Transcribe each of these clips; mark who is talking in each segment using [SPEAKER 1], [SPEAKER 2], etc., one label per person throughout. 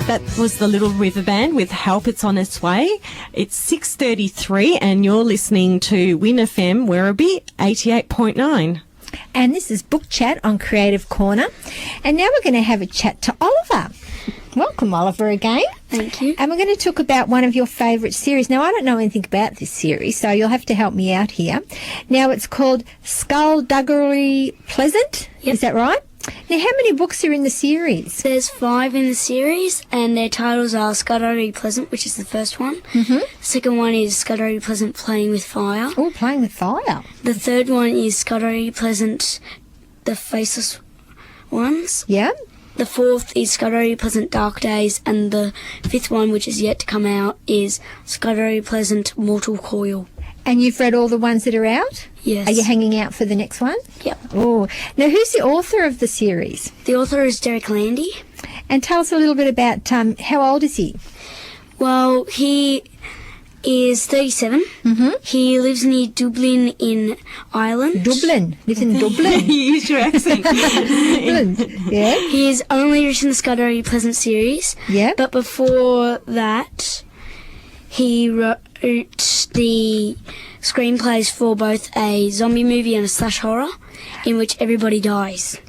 [SPEAKER 1] That was the Little River Band with Help It's On Its Way. It's 6:33 and you're listening to Win FM Werribee 88.9.
[SPEAKER 2] And this is Book Chat on Creative Corner. And now we're going to have a chat to Oliver. Welcome, Oliver, again.
[SPEAKER 3] Thank you.
[SPEAKER 2] And we're going to talk about one of your favourite series. Now, I don't know anything about this series, so you'll have to help me out here. Now, it's called Skullduggery Pleasant.
[SPEAKER 3] Yep.
[SPEAKER 2] Is that right? Now, how many books are in the series?
[SPEAKER 3] There's 5 in the series, and their titles are Skullduggery Pleasant, which is the first one. Mm-hmm. The second one is Skullduggery Pleasant Playing with Fire.
[SPEAKER 2] Oh, Playing with Fire.
[SPEAKER 3] The third one is Skullduggery Pleasant The Faceless Ones.
[SPEAKER 2] Yeah.
[SPEAKER 3] The fourth is Skullduggery Pleasant Dark Days, and the fifth one, which is yet to come out, is Skullduggery Pleasant Mortal Coil.
[SPEAKER 2] And you've read all the ones that are out?
[SPEAKER 3] Yes.
[SPEAKER 2] Are you hanging out for the next one?
[SPEAKER 3] Yep.
[SPEAKER 2] Oh. Now, who's the author of the series?
[SPEAKER 3] The author is Derek Landy.
[SPEAKER 2] And tell us a little bit about how old is he?
[SPEAKER 3] Well, he is 37.
[SPEAKER 2] Mm-hmm.
[SPEAKER 3] He lives near Dublin in Ireland.
[SPEAKER 2] Dublin. Lives in Dublin.
[SPEAKER 1] You use your accent.
[SPEAKER 2] Dublin. Yeah.
[SPEAKER 3] He has only written the Skullduggery Pleasant series.
[SPEAKER 2] Yeah.
[SPEAKER 3] But before that, he wrote the screenplays for both a zombie movie and a slash horror in which everybody dies.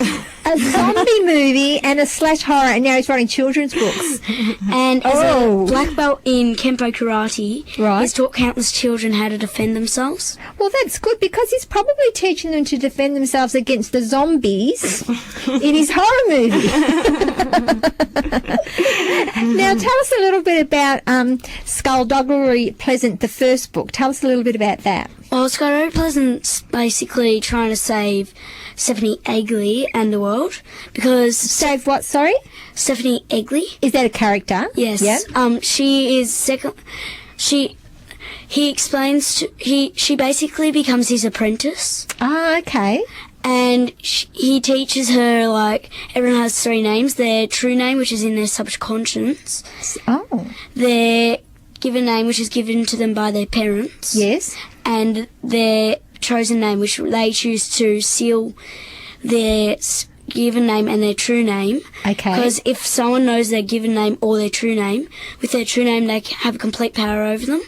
[SPEAKER 2] A zombie movie and a slash horror, and now he's writing children's books.
[SPEAKER 3] And as a black belt in Kempo Karate,
[SPEAKER 2] Right.
[SPEAKER 3] he's taught countless children how to defend themselves.
[SPEAKER 2] Well, that's good because he's probably teaching them to defend themselves against the zombies in his horror movie. Now, tell us a little bit about Skullduggery Pleasant, the first book. Tell us a little bit about that.
[SPEAKER 3] Well, Skullduggery Pleasant's basically trying to save Stephanie Egley and the world because
[SPEAKER 2] Save what, sorry?
[SPEAKER 3] Stephanie Egley.
[SPEAKER 2] Is that a character?
[SPEAKER 3] Yes.
[SPEAKER 2] Yep.
[SPEAKER 3] She is second. He explains. She basically becomes his apprentice,
[SPEAKER 2] Ah, okay.
[SPEAKER 3] and he teaches her like everyone has 3 names: their true name, which is in their subconscious,
[SPEAKER 2] Oh,
[SPEAKER 3] their given name, which is given to them by their parents,
[SPEAKER 2] yes.
[SPEAKER 3] and their chosen name, which they choose to seal their given name and their true name.
[SPEAKER 2] Okay.
[SPEAKER 3] Because if someone knows their given name or their true name, with their true name they have complete power over them.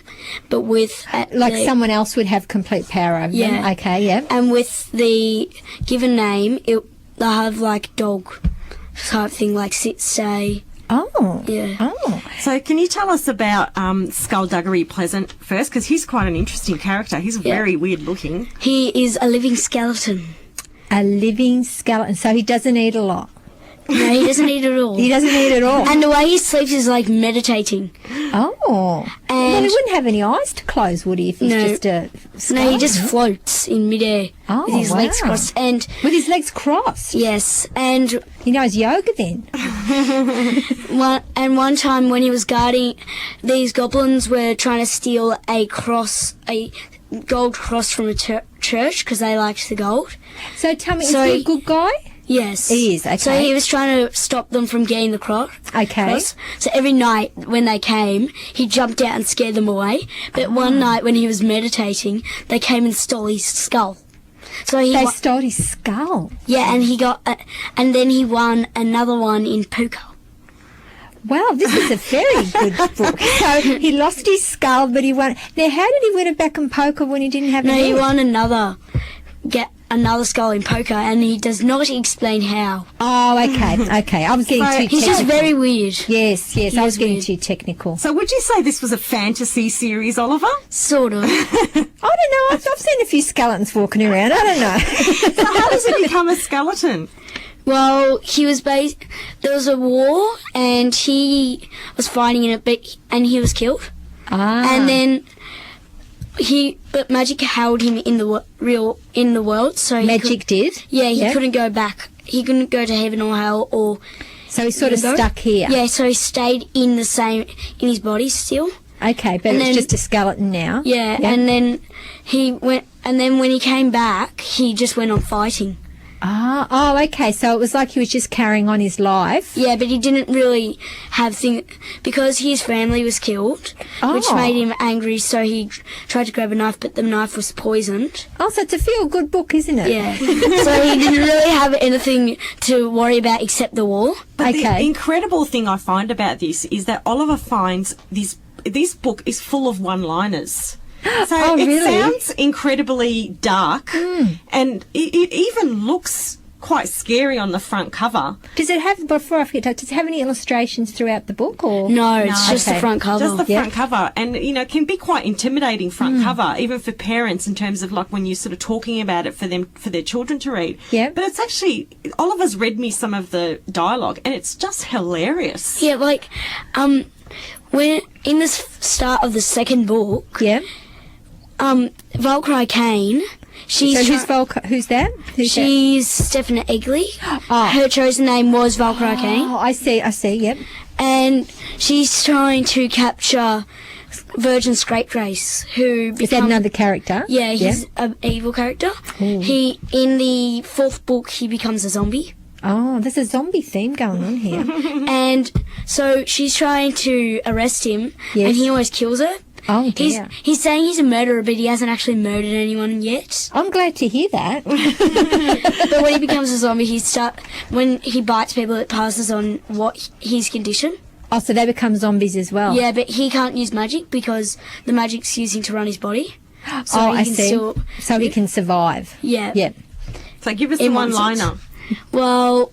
[SPEAKER 3] But with
[SPEAKER 2] Like someone else would have complete power over them.
[SPEAKER 3] Yeah.
[SPEAKER 2] Okay, yeah.
[SPEAKER 3] and with the given name, they'll have like dog type thing, like sit, stay.
[SPEAKER 2] Oh.
[SPEAKER 3] Yeah.
[SPEAKER 2] Oh.
[SPEAKER 1] So can you tell us about Skullduggery Pleasant first? Because he's quite an interesting character. He's very weird looking.
[SPEAKER 3] He is a living skeleton.
[SPEAKER 2] A living skeleton. So he doesn't eat a lot.
[SPEAKER 3] No, he doesn't eat at all.
[SPEAKER 2] He doesn't eat at all.
[SPEAKER 3] And the way he sleeps is like meditating.
[SPEAKER 2] Oh. Well, he wouldn't have any eyes to close, would he, if he's
[SPEAKER 3] No.
[SPEAKER 2] just a
[SPEAKER 3] No, he
[SPEAKER 2] skeleton?
[SPEAKER 3] just floats in midair
[SPEAKER 2] Oh,
[SPEAKER 3] with his legs
[SPEAKER 2] wow.
[SPEAKER 3] crossed. And
[SPEAKER 2] With his legs crossed.
[SPEAKER 3] yes, and
[SPEAKER 2] He knows yoga then.
[SPEAKER 3] one time when he was guarding, these goblins were trying to steal a gold cross from a church because they liked the gold.
[SPEAKER 2] So tell me,
[SPEAKER 3] So
[SPEAKER 2] is he a good guy?
[SPEAKER 3] Yes.
[SPEAKER 2] He is, okay.
[SPEAKER 3] So he was trying to stop them from getting the cross.
[SPEAKER 2] Okay.
[SPEAKER 3] So every night when they came, he jumped out and scared them away. But one night when he was meditating, they came and stole his skull. So
[SPEAKER 2] They stole his skull.
[SPEAKER 3] yeah, and he got, and then he won another one in poker.
[SPEAKER 2] Wow, this is a very good book. So he lost his skull, but he won. Now, how did he win it back in poker when he didn't have
[SPEAKER 3] No,
[SPEAKER 2] a
[SPEAKER 3] he
[SPEAKER 2] head?
[SPEAKER 3] won another skull in poker, and he does not explain how.
[SPEAKER 2] Oh, okay, okay. I was getting too technical.
[SPEAKER 3] He's just very weird.
[SPEAKER 2] Yes, I was
[SPEAKER 3] is
[SPEAKER 2] getting
[SPEAKER 3] weird.
[SPEAKER 2] too technical.
[SPEAKER 1] So would you say this was a fantasy series, Oliver?
[SPEAKER 3] Sort of.
[SPEAKER 2] I don't know. I've seen a few skeletons walking around. I don't know.
[SPEAKER 1] So how does he become a skeleton?
[SPEAKER 3] Well, there was a war, and he was fighting in it, and he was killed.
[SPEAKER 2] Ah.
[SPEAKER 3] And then but magic held him in the world, so
[SPEAKER 2] Magic did?
[SPEAKER 3] Yeah, he
[SPEAKER 2] Yep.
[SPEAKER 3] couldn't go back. He couldn't go to heaven or hell, or
[SPEAKER 2] So he's sort of
[SPEAKER 3] Go?
[SPEAKER 2] stuck here.
[SPEAKER 3] yeah. So he stayed in his body still.
[SPEAKER 2] Okay, but
[SPEAKER 3] And
[SPEAKER 2] it's
[SPEAKER 3] then-
[SPEAKER 2] just a skeleton now.
[SPEAKER 3] Yeah,
[SPEAKER 2] Yep.
[SPEAKER 3] and then he went, and then when he came back, he just went on fighting.
[SPEAKER 2] Oh, okay. So it was like he was just carrying on his life.
[SPEAKER 3] Yeah, but he didn't really have because his family was killed, which
[SPEAKER 2] Oh.
[SPEAKER 3] made him angry. So he tried to grab a knife, but the knife was poisoned.
[SPEAKER 2] Oh, so it's a feel-good book, isn't it?
[SPEAKER 3] Yeah, so he didn't really have anything to worry about except the war.
[SPEAKER 1] But the
[SPEAKER 2] Okay.
[SPEAKER 1] incredible thing I find about this is that Oliver finds this book is full of one-liners. So
[SPEAKER 2] Oh,
[SPEAKER 1] it
[SPEAKER 2] really?
[SPEAKER 1] sounds incredibly dark, and it even looks quite scary on the front cover.
[SPEAKER 2] Does it have, before I forget, does it have any illustrations throughout the book? Or
[SPEAKER 3] No, it's just
[SPEAKER 2] Okay.
[SPEAKER 3] the front cover.
[SPEAKER 1] Just the
[SPEAKER 2] Yeah.
[SPEAKER 1] front cover, and it can be quite intimidating front cover, even for parents, in terms of like when you're sort of talking about it for their children to read.
[SPEAKER 2] Yeah.
[SPEAKER 1] But it's actually, Oliver's read me some of the dialogue, and it's just hilarious.
[SPEAKER 3] Yeah, like, when in the start of the second book,
[SPEAKER 2] Yeah.
[SPEAKER 3] Valkyrie Kane, she's
[SPEAKER 2] So
[SPEAKER 3] try-
[SPEAKER 2] who's that? Who's that?
[SPEAKER 3] she's Stephanie Egley.
[SPEAKER 2] Oh.
[SPEAKER 3] Her chosen name was Valkyrie Kane,
[SPEAKER 2] Oh, I see, yep.
[SPEAKER 3] and she's trying to capture Virgin Scapegrace, who
[SPEAKER 2] Is that another character?
[SPEAKER 3] Yeah, he's an evil character. He in the fourth book he becomes a zombie.
[SPEAKER 2] Oh, there's a zombie theme going on here.
[SPEAKER 3] And so she's trying to arrest him,
[SPEAKER 2] Yes.
[SPEAKER 3] and he always kills her.
[SPEAKER 2] Oh, dear.
[SPEAKER 3] He's saying he's a murderer, but he hasn't actually murdered anyone yet.
[SPEAKER 2] I'm glad to hear that.
[SPEAKER 3] But when he becomes a zombie, when he bites people, it passes on what his condition.
[SPEAKER 2] Oh, so they become zombies as well.
[SPEAKER 3] Yeah, but he can't use magic because the magic's using to run his body. So
[SPEAKER 2] Oh,
[SPEAKER 3] he
[SPEAKER 2] I
[SPEAKER 3] can
[SPEAKER 2] see.
[SPEAKER 3] still-
[SPEAKER 2] So he can survive.
[SPEAKER 3] Yeah.
[SPEAKER 2] Yep.
[SPEAKER 1] So give us the
[SPEAKER 3] In one
[SPEAKER 1] one-liner.
[SPEAKER 3] Well,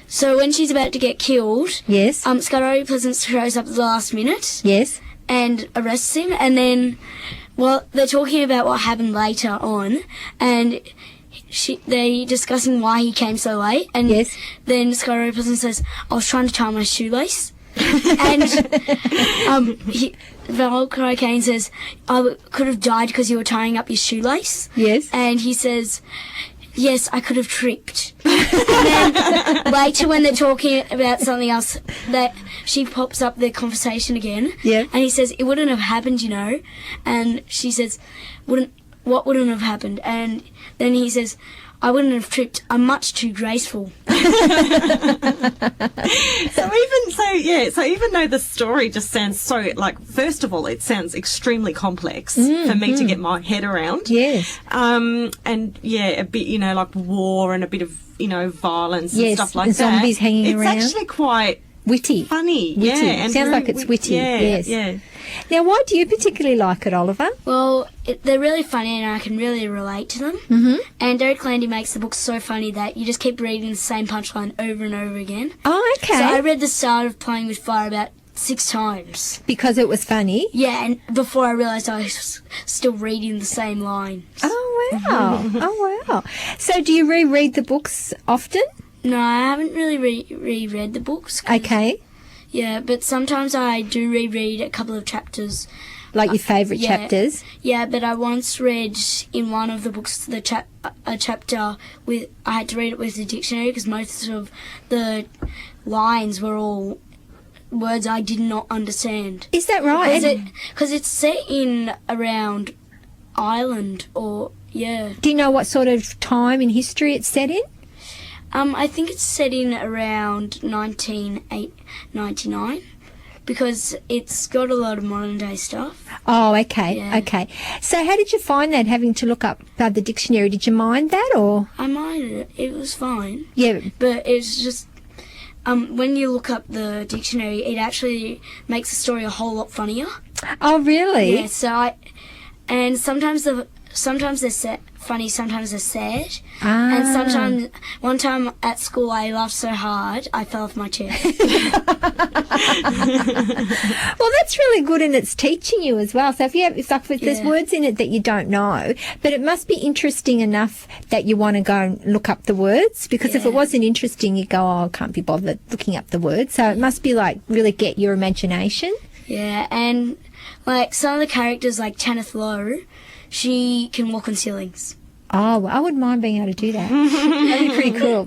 [SPEAKER 3] so when she's about to get killed,
[SPEAKER 2] Yes.
[SPEAKER 3] Scarlet Pleasance shows up at the last minute
[SPEAKER 2] Yes.
[SPEAKER 3] and arrests him, and then, well, they're talking about what happened later on, and they discussing why he came so late, and
[SPEAKER 2] Yes.
[SPEAKER 3] then Scarlet Pleasance says, "I was trying to tie my shoelace," and Valkyrie Kane says, "I could have died because you were tying up your shoelace,"
[SPEAKER 2] Yes.
[SPEAKER 3] and he says, "Yes, I could have tripped." And then later, when they're talking about something else, that she pops up their conversation again.
[SPEAKER 2] Yeah.
[SPEAKER 3] And he says, "It wouldn't have happened, you know." And she says, "What wouldn't have happened?" And then he says, "I wouldn't have tripped. I'm much too graceful."
[SPEAKER 1] So even though the story just sounds so, like, first of all, it sounds extremely complex for me to get my head around.
[SPEAKER 2] Yes.
[SPEAKER 1] And yeah, a bit, like war and a bit of, violence and
[SPEAKER 2] Yes,
[SPEAKER 1] stuff like
[SPEAKER 2] and
[SPEAKER 1] that.
[SPEAKER 2] zombies hanging around.
[SPEAKER 1] It's actually quite
[SPEAKER 2] Witty.
[SPEAKER 1] funny.
[SPEAKER 2] Witty.
[SPEAKER 1] Yeah. And
[SPEAKER 2] Sounds
[SPEAKER 1] very
[SPEAKER 2] like it's witty.
[SPEAKER 1] Yeah,
[SPEAKER 2] Yes.
[SPEAKER 1] yeah.
[SPEAKER 2] Now, why do you particularly like it, Oliver?
[SPEAKER 3] Well, they're really funny and I can really relate to them. Mm-hmm. And Derek Landy makes the book so funny that you just keep reading the same punchline over and over again.
[SPEAKER 2] Oh, okay.
[SPEAKER 3] So I read the start of Playing with Fire about 6 times.
[SPEAKER 2] Because it was funny.
[SPEAKER 3] Yeah, and before I realised I was still reading the same line.
[SPEAKER 2] Oh, wow. Oh, wow. So do you reread the books often?
[SPEAKER 3] No, I haven't really reread the books.
[SPEAKER 2] Okay.
[SPEAKER 3] Yeah, but sometimes I do reread a couple of chapters.
[SPEAKER 2] Like your favourite
[SPEAKER 3] yeah.
[SPEAKER 2] chapters?
[SPEAKER 3] Yeah, but I once read in one of the books a chapter with I had to read it with the dictionary because most of the lines were all words I did not understand.
[SPEAKER 2] Is that right?
[SPEAKER 3] Because it's set in around Ireland or yeah.
[SPEAKER 2] Do you know what sort of time in history it's set in?
[SPEAKER 3] I think it's set in around 1999 because it's got a lot of modern day stuff.
[SPEAKER 2] Oh, okay,
[SPEAKER 3] Yeah.
[SPEAKER 2] okay. So how did you find that, having to look up the dictionary? Did you mind that, or?
[SPEAKER 3] I minded it. It was fine.
[SPEAKER 2] Yeah.
[SPEAKER 3] But it's just when you look up the dictionary, it actually makes the story a whole lot funnier.
[SPEAKER 2] Oh, really?
[SPEAKER 3] Yeah. And sometimes they're funny, sometimes they're sad.
[SPEAKER 2] Ah.
[SPEAKER 3] And sometimes, one time at school, I laughed so hard I fell off my chair.
[SPEAKER 2] Well, that's really good, and it's teaching you as well. So if there's
[SPEAKER 3] Yeah.
[SPEAKER 2] words in it that you don't know, but it must be interesting enough that you want to go and look up the words, because if it
[SPEAKER 3] Yeah.
[SPEAKER 2] wasn't interesting, you'd go, oh, I can't be bothered looking up the words. So it must be like really get your imagination.
[SPEAKER 3] Yeah, and like some of the characters, like Tanith Lowe, she can walk on ceilings.
[SPEAKER 2] Oh, well, I wouldn't mind being able to do that. That'd be pretty cool.